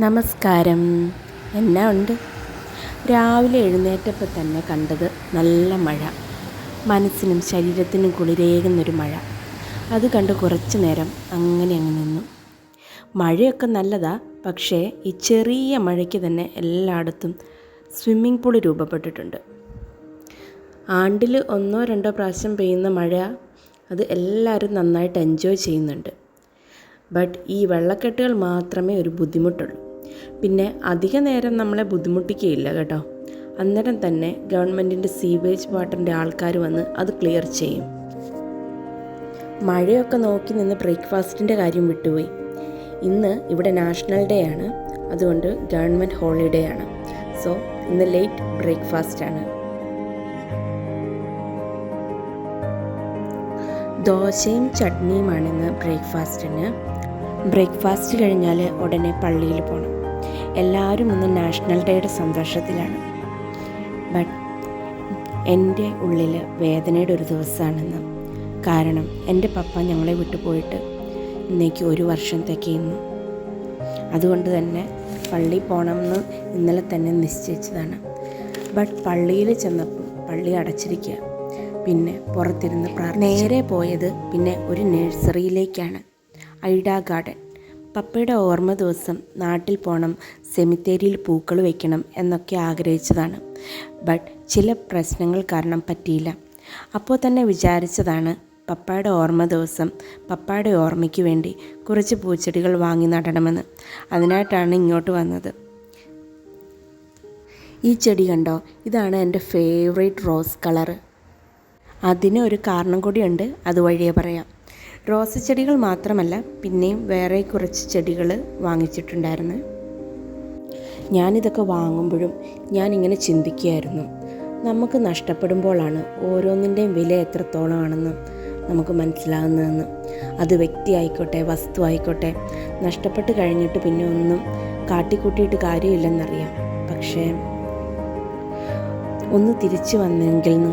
നമസ്കാരം. എന്നാ ഉണ്ട്? രാവിലെ എഴുന്നേറ്റപ്പോൾ തന്നെ കണ്ടത് നല്ല മഴ. മനസ്സിനും ശരീരത്തിനും കുളിരേകുന്നൊരു മഴ. അത് കണ്ട് കുറച്ച് നേരം അങ്ങനെ അങ്ങ് നിന്നു. മഴയൊക്കെ നല്ലതാ, പക്ഷേ ഈ ചെറിയ മഴയ്ക്ക് തന്നെ എല്ലായിടത്തും സ്വിമ്മിംഗ് പൂൾ രൂപപ്പെട്ടിട്ടുണ്ട്. ആണ്ടിൽ 1-2 പ്രാവശ്യം പെയ്യുന്ന മഴ, അത് എല്ലാവരും നന്നായിട്ട് എൻജോയ് ചെയ്യുന്നുണ്ട്. ബട്ട് ഈ വെള്ളക്കെട്ടുകൾ മാത്രമേ ഒരു ബുദ്ധിമുട്ടുള്ളൂ. പിന്നെ അധിക നേരം നമ്മളെ ബുദ്ധിമുട്ടിക്കുകയില്ല കേട്ടോ. അന്നേരം തന്നെ ഗവൺമെൻറ്റിൻ്റെ സീവേജ് വാട്ടറിൻ്റെ ആൾക്കാർ വന്ന് അത് ക്ലിയർ ചെയ്യും. മഴയൊക്കെ നോക്കി നിന്ന് ബ്രേക്ക്ഫാസ്റ്റിൻ്റെ കാര്യം വിട്ടുപോയി. ഇന്ന് ഇവിടെ നാഷണൽ ഡേ ആണ്, അതുകൊണ്ട് ഗവൺമെൻറ് ഹോളിഡേ ആണ്. സോ ഇന്ന് ലേറ്റ് ബ്രേക്ക്ഫാസ്റ്റാണ്. ദോശയും ചട്നിയുമാണിന്ന് ബ്രേക്ക്ഫാസ്റ്റിന്. ബ്രേക്ക്ഫാസ്റ്റ് കഴിഞ്ഞാൽ ഉടനെ പള്ളിയിൽ പോകണം. എല്ലാവരും ഇന്ന് നാഷണൽ ഡേയുടെ സന്തോഷത്തിലാണ്. ബട്ട് എൻ്റെ ഉള്ളിൽ വേദനയുടെ ഒരു ദിവസമാണെന്ന്. കാരണം എൻ്റെ പപ്പ ഞങ്ങളെ വിട്ടു പോയിട്ട് ഇന്നേക്ക് 1 വർഷം തികയുന്നു. അതുകൊണ്ട് തന്നെ പള്ളിയിൽ പോകണമെന്ന് ഇന്നലെ തന്നെ നിശ്ചയിച്ചതാണ്. ബട്ട് പള്ളിയിൽ ചെന്നപ്പോൾ പള്ളി അടച്ചിരിക്കുക. പിന്നെ പുറത്തിരുന്ന് നേരെ പോയത് പിന്നെ ഒരു നഴ്സറിയിലേക്കാണ്, ഐഡ ഗാർഡൻ. പപ്പയുടെ ഓർമ്മ ദിവസം നാട്ടിൽ പോകണം, സെമിത്തേരിയിൽ പൂക്കൾ വയ്ക്കണം എന്നൊക്കെ ആഗ്രഹിച്ചതാണ്. ബട്ട് ചില പ്രശ്നങ്ങൾ കാരണം പറ്റിയില്ല. അപ്പോൾ തന്നെ വിചാരിച്ചതാണ് പപ്പയുടെ ഓർമ്മ ദിവസം പപ്പയുടെ ഓർമ്മയ്ക്ക് വേണ്ടി കുറച്ച് പൂച്ചെടികൾ വാങ്ങി നടണമെന്ന്. അതിനായിട്ടാണ് ഇങ്ങോട്ട് വന്നത്. ഈ ചെടി കണ്ടോ? ഇതാണ് എൻ്റെ ഫേവറേറ്റ് റോസ് കളറ്. അതിന് ഒരു കാരണം കൂടിയുണ്ട്, അതുവഴിയേ പറയാം. റോസ് ചെടികൾ മാത്രമല്ല, പിന്നെയും വേറെ കുറച്ച് ചെടികൾ വാങ്ങിച്ചിട്ടുണ്ടായിരുന്നു. ഞാനിതൊക്കെ വാങ്ങുമ്പോഴും ഞാനിങ്ങനെ ചിന്തിക്കുകയായിരുന്നു, നമുക്ക് നഷ്ടപ്പെടുമ്പോഴാണ് ഓരോന്നിൻ്റെയും വില എത്രത്തോളമാണെന്ന് നമുക്ക് മനസ്സിലാകുന്നതെന്ന്. അത് വ്യക്തി ആയിക്കോട്ടെ, വസ്തു ആയിക്കോട്ടെ, നഷ്ടപ്പെട്ട് കഴിഞ്ഞിട്ട് പിന്നെ ഒന്നും കാട്ടിക്കൂട്ടിയിട്ട് കാര്യമില്ലെന്നറിയാം. പക്ഷേ ഒന്ന് തിരിച്ചു വന്നെങ്കിൽ,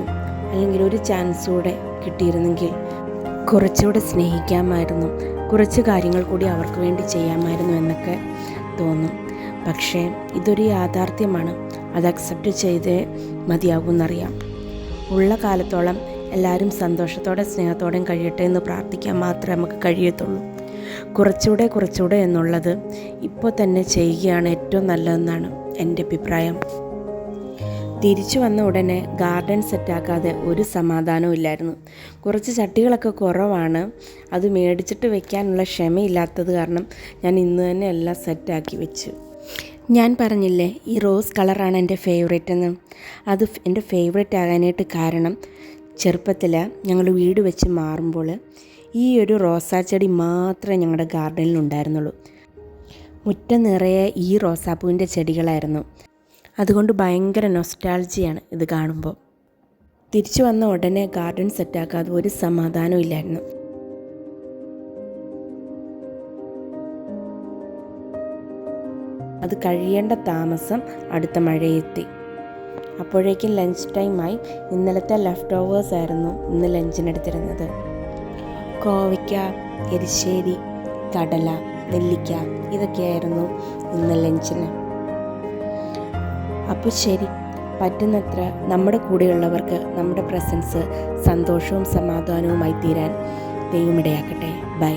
അല്ലെങ്കിൽ ഒരു ചാൻസ് കൂടെ കിട്ടിയിരുന്നെങ്കിൽ കുറച്ചുകൂടെ സ്നേഹിക്കാമായിരുന്നു, കുറച്ച് കാര്യങ്ങൾ കൂടി അവർക്ക് വേണ്ടി ചെയ്യാമായിരുന്നു എന്നൊക്കെ തോന്നും. പക്ഷേ ഇതൊരു യാഥാർത്ഥ്യമാണ്, അത് അക്സെപ്റ്റ് ചെയ്തേ മതിയാകുമെന്നറിയാം. ഉള്ള കാലത്തോളം എല്ലാവരും സന്തോഷത്തോടെ സ്നേഹത്തോടെയും കഴിയട്ടെ എന്ന് പ്രാർത്ഥിക്കാൻ മാത്രമേ നമുക്ക് കഴിയത്തുള്ളൂ. കുറച്ചുകൂടെ എന്നുള്ളത് ഇപ്പോൾ തന്നെ ചെയ്യുകയാണ് ഏറ്റവും നല്ലതെന്നാണ് എൻ്റെ അഭിപ്രായം. തിരിച്ചു വന്ന ഉടനെ ഗാർഡൻ സെറ്റാക്കാതെ ഒരു സമാധാനവും ഇല്ലായിരുന്നു. കുറച്ച് ചട്ടികളൊക്കെ കുറവാണ്, അത് മേടിച്ചിട്ട് വെക്കാനുള്ള ക്ഷമയില്ലാത്തത് കാരണം ഞാൻ ഇന്ന് തന്നെ എല്ലാം സെറ്റാക്കി വെച്ചു. ഞാൻ പറഞ്ഞില്ലേ ഈ റോസ് കളറാണ് എൻ്റെ ഫേവറേറ്റ് എന്ന്. അത് എൻ്റെ ഫേവറേറ്റ് ആകാനായിട്ട് കാരണം, ചെറുപ്പത്തിൽ ഞങ്ങൾ വീട് വെച്ച് മാറുമ്പോൾ ഈ ഒരു റോസാ ചെടി മാത്രമേ ഞങ്ങളുടെ ഗാർഡനിൽ ഉണ്ടായിരുന്നുള്ളൂ. മുറ്റം നിറയെ ഈ റോസാപ്പൂവിൻ്റെ ചെടികളായിരുന്നു. അതുകൊണ്ട് ഭയങ്കര നൊസ്റ്റാൾജിയാണ് ഇത് കാണുമ്പോൾ. തിരിച്ചു വന്ന ഉടനെ ഗാർഡൻ സെറ്റാക്കാതെ ഒരു സമാധാനവും ഇല്ലായിരുന്നു. അത് കഴിയേണ്ട താമസം അടുത്ത മഴയെത്തി. അപ്പോഴേക്കും ലഞ്ച് ടൈമായി. ഇന്നലത്തെ ലെഫ്റ്റ് ഓവേഴ്സ് ആയിരുന്നു ഇന്ന് ലഞ്ചിനെടുത്തിരുന്നത്. കോവയ്ക്ക, എരിശ്ശേരി, കടല, നെല്ലിക്ക, ഇതൊക്കെയായിരുന്നു ഇന്ന് ലഞ്ചിന്. അപ്പോൾ ശരി, പറ്റുന്നത്ര നമ്മുടെ കൂടെയുള്ളവർക്ക് നമ്മുടെ പ്രസൻസ് സന്തോഷവും സമാധാനവുമായി തീരാൻ ദൈവമിടയാക്കട്ടെ. ബൈ.